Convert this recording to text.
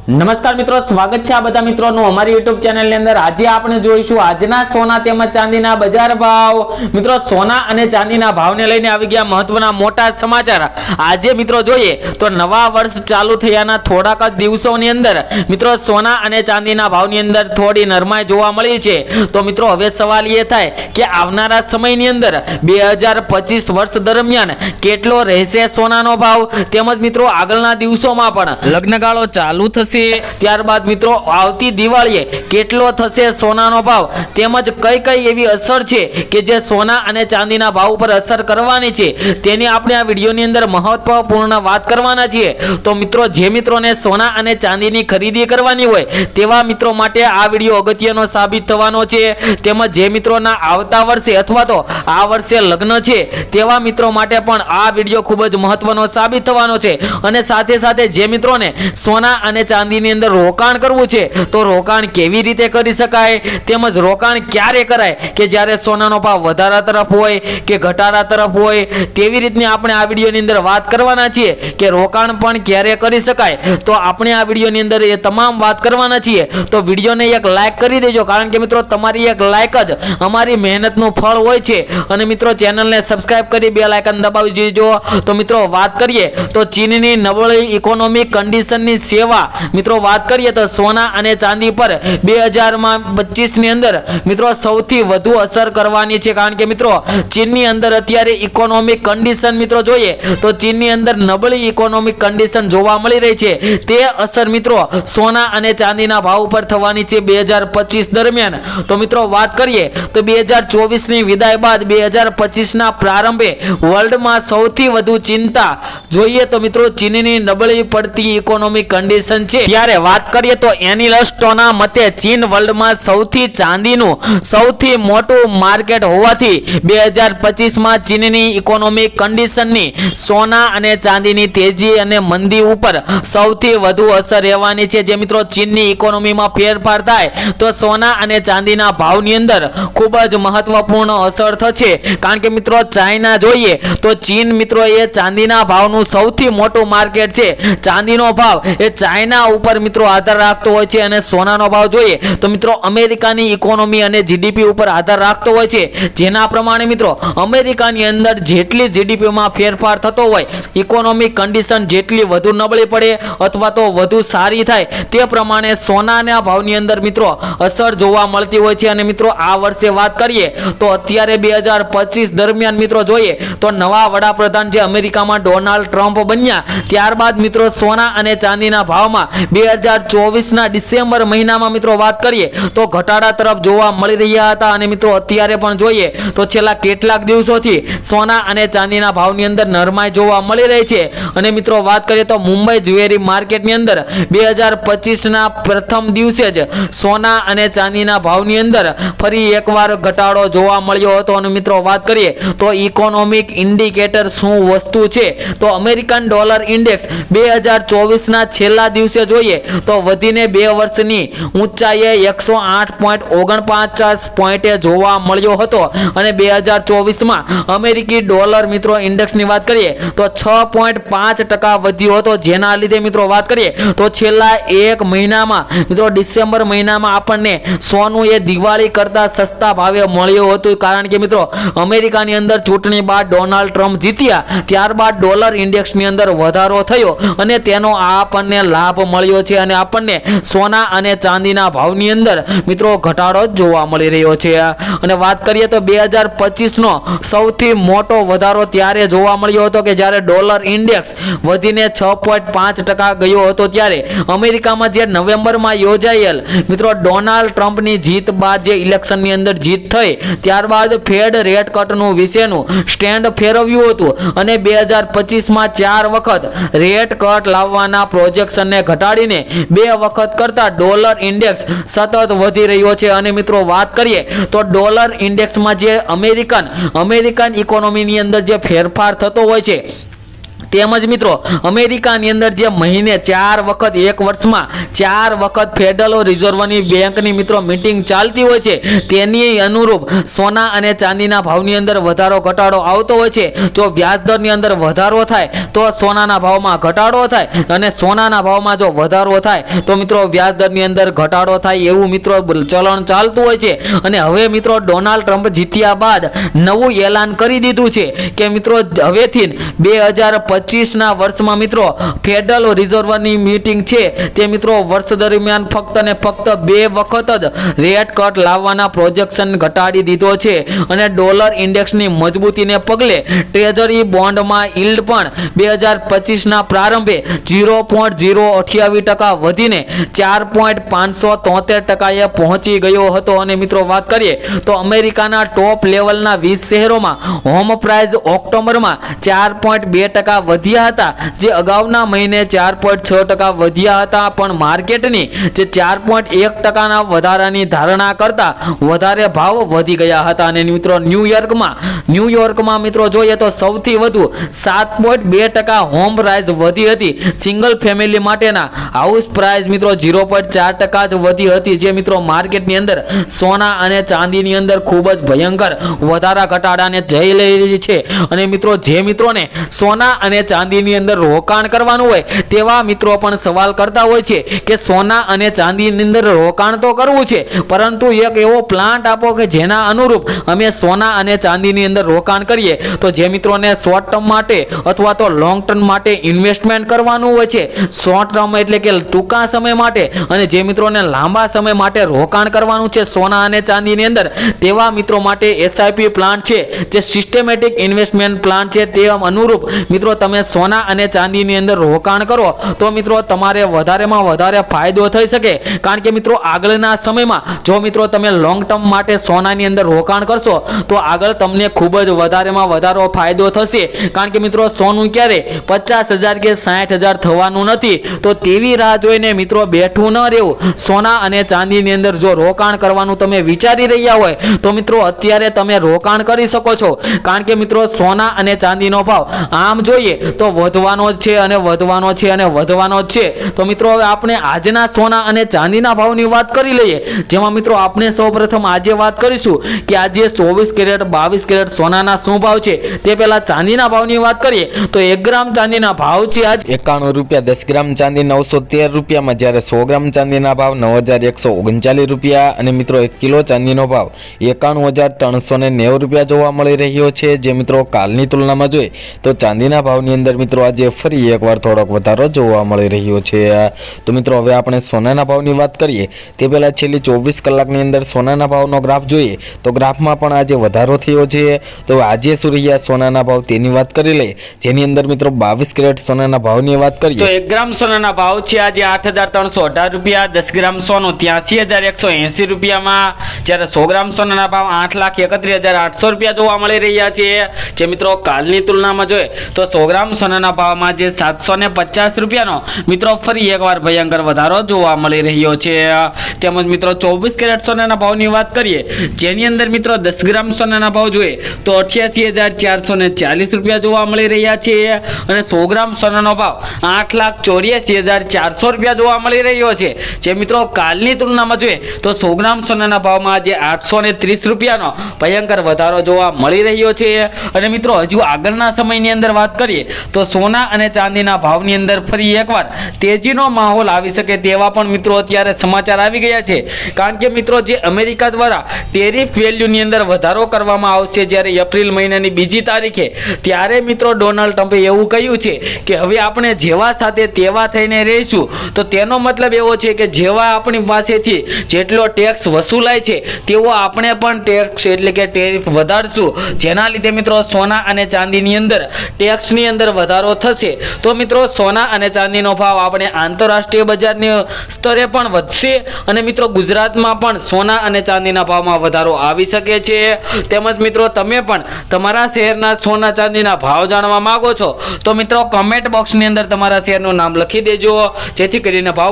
નમસ્કાર મિત્રો, સ્વાગત છે આ બધા મિત્રોનું અમારી YouTube ચેનલ ની અંદર। આજે આપણે જોઈશું આજના સોના તેમજ ચાંદીના બજાર ભાવ। મિત્રો, સોના અને ચાંદીના ભાવને લઈને આવી ગયા મહત્વના મોટા સમાચાર। આજે મિત્રો જોઈએ તો નવા વર્ષ ચાલુ થયાના થોડાક જ દિવસોની અંદર મિત્રો સોના અને ચાંદીના ભાવની અંદર થોડી નરમાઈ જોવા મળી છે। તો મિત્રો હવે સવાલ એ થાય કે આવનારા સમયની અંદર 2025 વર્ષ દરમિયાન કેટલો રહેશે સોનાનો ભાવ, તેમજ મિત્રો આગળના દિવસોમાં પણ લગ્નગાળો ચાલુ થશે, ત્યારબાદ મિત્રો આવતી દિવાળીએ કેટલો થશે સોનાનો ભાવ, તેમજ કઈ કઈ એવી અસર છે કે જે સોના અને ચાંદીના ભાવ ઉપર અસર કરવાની છે તેની આપણે આ વિડીયોની અંદર મહત્વપૂર્ણ વાત કરવાના છીએ। તો મિત્રો જે મિત્રોને સોના અને ચાંદીની ખરીદી કરવાની હોય તેવા મિત્રો માટે આ વિડીયો અગત્યનો સાબિત થવાનો છે। તેમજ જે મિત્રોના આવતા વર્ષે અથવા તો આ વર્ષે લગ્ન છે તેવા મિત્રો માટે પણ આ વિડીયો ખૂબ જ મહત્વનો સાબિત થવાનો છે। અને સાથે સાથે જે મિત્રોને સોના અને ચાંદીની અંદર રોકાણ કરવું છે તો રોકાણ કેવી રીતે કરી શકાય, તેમજ રોકાણ ક્યારે કરાય કે જ્યારે સોનાનો ભાવ વધારા તરફ હોય કે ઘટાડા તરફ હોય, તેવી રીતની આપણે આ વિડીયોની અંદર વાત કરવાના છીએ કે રોકાણ પણ ક્યારે કરી શકાય। તો આપણે આ વિડીયોની અંદર એ તમામ વાત કરવાના છીએ। તો વિડીયોને એક લાઈક કરી દેજો, કારણ કે મિત્રો તમારી એક લાઈક જ અમારી મહેનતનું ફળ હોય છે। અને મિત્રો ચેનલને સબસ્ક્રાઇબ કરી બેલ આઇકન દબાવી દેજો। તો મિત્રો વાત કરીએ તો ચીનની નબળી ઇકોનોમિક કન્ડિશનની સેવા મિત્રો વાત કરીએ તો સોના અને ચાંદી પર 2025 ની અંદર મિત્રો સૌથી વધુ અસર કરવાની છે, કારણ કે મિત્રો ચીનની અંદર અત્યારે ઇકોનોમિક કન્ડિશન મિત્રો જોઈએ તો ચીનની અંદર નબળી ઇકોનોમિક કન્ડિશન જોવા મળી રહી છે। તે અસર મિત્રો સોના અને ચાંદીના ભાવ ઉપર થવાની છે 2025 દરમિયાન। તો મિત્રો વાત કરીએ તો 2024 ની વિદાય બાદ 2025 ના પ્રારંભે વર્લ્ડમાં સૌથી વધુ ચિંતા જોઈએ તો મિત્રો ચીનની નબળી પડતી ઇકોનોમિક કન્ડિશન છે। ત્યારે વાત કરીએ તો એનાલિસ્ટોના મતે ચીન વર્લ્ડમાં ચાંદીનું સૌથી મોટું માર્કેટ હોવાથી 2025 માં ચીનની ઇકોનોમિક કન્ડિશનની સોના અને ચાંદીની તેજી અને મંદી ઉપર સૌથી વધુ અસર રહેવાની છે। જે મિત્રો ચીનની ઇકોનોમીમાં ફેરફાર થાય તો સોના અને ચાંદીના ભાવની અંદર ખૂબ જ મહત્વપૂર્ણ અસર થશે, કારણ કે મિત્રો ચાઇના જોઈએ તો ચીન મિત્રો એ ચાંદીના ભાવનું સૌથી મોટું માર્કેટ છે। ચાંદીનો ભાવ એ ચાઇના ઉપર મિત્રો આધાર રાખતો હોય છે અને સોનાનો ભાવ જોઈએ તો મિત્રો અમેરિકાની ઇકોનોમી અને જીડીપી ઉપર આધાર રાખતો હોય છે। જેના પ્રમાણે મિત્રો અમેરિકાની અંદર જેટલી જીડીપીમાં ફેરફાર થતો હોય, ઇકોનોમિક કન્ડિશન જેટલી વધુ નબળી પડે અથવા તો વધુ સારી થાય તે પ્રમાણે સોનાના ભાવની અંદર મિત્રો અસર જોવા મળતી હોય છે। અને મિત્રો આ વર્ષે વાત કરીએ તો અત્યારે 2025 દરમિયાન મિત્રો જોઈએ તો નવા વડાપ્રધાન જે અમેરિકામાં ડોનાલ્ડ ટ્રમ્પ બન્યા ત્યારબાદ મિત્રો સોના અને ચાંદીના ભાવમાં 2024 ના ડિસેમ્બર મહિનામાં મિત્રો વાત કરીએ તો ઘટાડા તરફ જોવા મળી રહ્યા હતા। અને મિત્રો અત્યારે પણ જોઈએ તો છેલ્લા કેટલાક દિવસોથી સોના અને ચાંદીના ભાવની અંદર નરમાઈ જોવા મળી રહી છે। અને મિત્રો વાત કરીએ તો મુંબઈ જ્વેલરી માર્કેટની અંદર 2025 ના પ્રથમ દિવસે જ સોના અને ચાંદીના ભાવની અંદર ફરી એકવાર ઘટાડો જોવા મળ્યો હતો। અને મિત્રો વાત કરીએ તો ઇકોનોમિક ઇન્ડિકેટર શું વસ્તુ છે તો અમેરિકન ડોલર ઇન્ડેક્સ 2024 ના છેલ્લા દિવસે જોઈએ તો વધીને 2 વર્ષની ઊંચાઈએ 108.49 પોઈન્ટે જોવા મળ્યો હતો। અને 2024 માં અમેરિકી ડોલર મિત્રો ઇન્ડેક્સની વાત કરીએ તો 6.5% વધ્યો હતો। જેના લીધે મિત્રો વાત કરીએ તો છેલ્લા એક મહિનામાં મિત્રો ડિસેમ્બર મહિનામાં આપણને સોનું એ દિવાળી કરતા સસ્તા ભાવે મળ્યું હતું, કારણ કે મિત્રો અમેરિકાની અંદર ચૂંટણી બાદ ડોનાલ્ડ ટ્રમ્પ જીત્યા ત્યારબાદ ડોલર ઇન્ડેક્સની અંદર વધારો થયો અને તેનો આપણને લાભ મળ્યો છે। અને આપણને સોના અને ચાંદીના ભાવની અંદર મિત્રો ઘટાડો જોવા મળી રહ્યો છે। અને વાત કરીએ તો 2025 નો સૌથી મોટો વધારો ત્યારે જોવા મળ્યો હતો કે જ્યારે ડોલર ઇન્ડેક્સ વધીને 6.5% ગયો હતો। ત્યારે અમેરિકામાં જે નવેમ્બરમાં યોજાયેલ મિત્રો ડોનાલ્ડ ટ્રમ્પની જીત બાદ જે ઇલેક્શનની અંદર જીત થઈ ત્યારબાદ ફેડ રેટ કટનું વિશેનું સ્ટેન્ડ ફેરવ્યું હતું અને 2025 માં 4 વખત રેટ કટ લાવવાના પ્રોજેક્શનને ઘટાડીને 2 વખત કરતા ડોલર ઇન્ડેક્સ સતત વધી રહ્યો છે। અને મિત્રો વાત કરીએ તો ડોલર ઇન્ડેક્સમાં જે અમેરિકન ઇકોનોમીની અંદર જે ફેરફાર થતો હોય છે તેમજ મિત્રો અમેરિકાની અંદર જે મહિને 4 વખત એક વર્ષમાં 4 વખત ફેડરલ રિઝર્વની બેંકની મિત્રો મીટિંગ ચાલતી હોય છે, તેની અનુરૂપ સોના અને ચાંદીના ભાવની અંદર વધારો ઘટાડો આવતો હોય છે. જો વ્યાજદરની અંદર વધારો થાય તો સોનાના ભાવમાં ઘટાડો થાય, અને સોનાના ભાવમાં જો વધારો થાય તો મિત્રો વ્યાજદરની અંદર ઘટાડો થાય એવું મિત્રો ચલણ ચાલતું હોય છે. અને હવે મિત્રો ડોનાલ્ડ ટ્રમ્પ જીત્યા બાદ નવું એલાન કરી દીધું છે કે મિત્રો હવેથી 2025ના વર્ષમાં મિત્રો ફેડરલ રિઝર્વની મીટિંગ છે તે મિત્રો વર્ષ દરમિયાન ફક્ત ને ફક્ત 2 વખત જ રેટ કટ લાવવાના પ્રોજેક્શન ઘટાડી દીધો છે. અને ડોલર ઇન્ડેક્સની મજબૂતીને પગલે ટ્રેઝરી બોન્ડમાં યીલ્ડ પણ 2025ના પ્રારંભે 0.028% વધીને 4.573%એ પહોંચી ગયો હતો. અને મિત્રો વાત કરીએ તો અમેરિકાના ટોપ લેવલના 20 શહેરોમાં હોમ પ્રાઇસ ઓક્ટોબરમાં 4.2% વધ્યા હતા, જે અગાઉના મહિને 4.6% વધ્યા હતા. પણ માર્કેટની જે 4.1%ના વધારાની ધારણા કરતા વધારે ભાવ વધી ગયા હતા. અને મિત્રો ન્યુયોર્કમાં મિત્રો જોઈએ તો સૌથી વધુ 7.2% હોમ પ્રાઇસ વધી હતી. સિંગલ ફેમિલી માટેના હાઉસ પ્રાઇસ મિત્રો 0.4% જ વધી હતી, જે મિત્રો માર્કેટની અંદર સોના અને ચાંદીની અંદર ખૂબ જ ભયંકર વધારા ઘટાડાને જઈ રહી છે. અને મિત્રો જે મિત્રોને સોના અને ચાંદીની અંદર રોકાણ કરવાનું હોય તેવા મિત્રો પણ સવાલ કરતા હોય છે કે સોના અને ચાંદીની અંદર રોકાણ તો કરવું છે, પરંતુ એક એવો પ્લાન્ટ આપો કે જેના અનુરૂપ અમે સોના અને ચાંદીની અંદર રોકાણ કરીએ. તો જે મિત્રોને શોર્ટ ટર્મ માટે અથવા તો લોંગ ટર્મ માટે ઇન્વેસ્ટમેન્ટ કરવાનું હોય છે, શોર્ટ ટર્મ એટલે કે ટૂંકા સમય માટે, અને જે મિત્રોને લાંબા સમય માટે રોકાણ કરવાનું છે સોના અને ચાંદીની અંદર, તેવા મિત્રો માટે SIP પ્લાન છે, જે સિસ્ટમેટિક ઇન્વેસ્ટમેન્ટ પ્લાન છે. તે અનુરૂપ મિત્રો તમે સોના અને ચાંદીની અંદર રોકાણ કરો તો મિત્રો તમારે વધારેમાં વધારે ફાયદો થઈ શકે. કારણ કે મિત્રો આગળના સમયમાં જો મિત્રો તમે લોંગ ટર્મ માટે સોનાની અંદર રોકાણ કરશો તો આગળ તમને ખૂબ જ વધારેમાં વધારો ફાયદો થશે. કારણ કે મિત્રો સોનું ક્યારે 50,000 કે 60,000 થવાનું નથી, તો તેવી રાહ જોઈને મિત્રો બેઠું ન રહેવું. સોના અને ચાંદીની અંદર જો રોકાણ કરવાનું તમે વિચારી રહ્યા હોય તો મિત્રો અત્યારે તમે રોકાણ કરી શકો છો. કારણ કે મિત્રો સોના અને ચાંદીનો ભાવ આમ જોઈએ તો વધવાનો જ છે અને વધવાનો છે અને વધવાનો જ છે. તો મિત્રો હવે આપણે આજના સોના અને ચાંદીના ભાવની વાત કરી લઈએ, જેમાં મિત્રો આપણે સૌપ્રથમ આજે વાત કરીશું કે આજે 24 કેરેટ 22 કેરેટ સોનાના શું ભાવ છે. તે પહેલા ચાંદીના ભાવની વાત કરીએ તો 1 ગ્રામ ચાંદીના ભાવ છે આજ 91 રૂપિયા, 10 ગ્રામ ચાંદી 913 રૂપિયામાં, જ્યારે 100 ગ્રામ ચાંદીના ભાવ 9,139 રૂપિયા. અને મિત્રો 1 કિલો ચાંદીનો ભાવ 91,390 રૂપિયા જોવા મળી રહ્યો છે. જે મિત્રો કાલની તુલનામાં જોઈએ તો ચાંદીના ભાવની અંદર મિત્રો આજે ફરી એકવાર થોડોક વધારો જોવા મળી રહ્યો છે. તો મિત્રો હવે આપણે સોનાના ભાવની વાત કરીએ તે પહેલાં છેલ્લી 24 કલાકની અંદર સોનાના ભાવનો ગ્રાફ જોઈએ તો ગ્રાફમાં પણ આજે વધારો થયો છે. તો આજે શું રહ્યા સોનાના ભાવ તેની વાત કરી લઈએ, જેની અંદર મિત્રો 22 કેરેટ સોનાના ભાવની વાત કરીએ તો 1 ગ્રામ સોનાના ભાવ છે આજે 8,318 રૂપિયા, 10 ગ્રામ સોનું 83,180 રૂપિયામાં, જ્યારે 100 ગ્રામ સોનાના ભાવ 8,31,800 રૂપિયા જોવા મળી રહ્યા છે. જે મિત્રો કાલની તુલનામાં જોઈએ તો 100 ગ્રામ સોનાના ભાવમાં જે 750 રૂપિયાનો મિત્રો ફરી એકવાર ભયંકર વધારો જોવા મળી રહ્યો છે. તેમજ મિત્રો 24 કેરેટ સોનાના ભાવની વાત કરીએ, જેની અંદર મિત્રો 10 ગ્રામ સોનાના ભાવ જોઈએ તો 88,440 રૂપિયા જોવા મળી રહ્યા છે. અને 100 ગ્રામ સોનાનો ભાવ 8,84,400 રૂપિયા જોવા મળી રહ્યો છે. જે મિત્રો કાલની તુલનામાં જોઈએ તો 100 ગ્રામ સોનાના ભાવમાં આજે 830 રૂપિયાનો ભયંકર વધારો જોવા મળી રહ્યો છે. અને મિત્રો હજુ આગળના સમયની અંદર વાત કરીએ તો સોના અને ચાંદીના ભાવની અંદર ફરી એકવાર તેજીનો માહોલ આવી શકે તેવા પણ મિત્રો અત્યારે સમાચાર આવી ગયા છે. કારણ કે મિત્રો જે અમેરિકા દ્વારા ટેરિફ વેલ્યુની અંદર વધારો કરવામાં આવશે જ્યારે એપ્રિલ મહિનાની 2જી તારીખે, ત્યારે મિત્રો ડોનાલ્ડ ટ્રમ્પે એવું કહ્યું છે કે હવે આપણે જેવા સાથે તેવા થઈને રહીશું. તો તેનો મતલબ એવો છે કે જેવા આપણી પાસેથી જેટલો ટેક્સ વસૂલાય છે તેવો આપણે પણ ટેક્સ એટલે કે ટેરિફ વધારશું, જેના લીધે મિત્રો સોના અને ચાંદીની અંદર ટેક્સની અંદર વધારો થશે. તો મિત્રો સોના અને ચાંદીનો ભાવ આપણે આંતરરાષ્ટ્રીય બજારની સ્તરે પણ વધશે અને મિત્રો ગુજરાતમાં પણ સોના અને ચાંદીના ભાવમાં વધારો આવી શકે છે. તેમજ મિત્રો તમે પણ તમારા શહેરના સોના ચાંદીના ભાવ જાણવા માંગો છો તો મિત્રો કમેન્ટ બોક્સની અંદર તમારા શહેરનું નામ લખી દેજો, જેથી કરીને ભાવ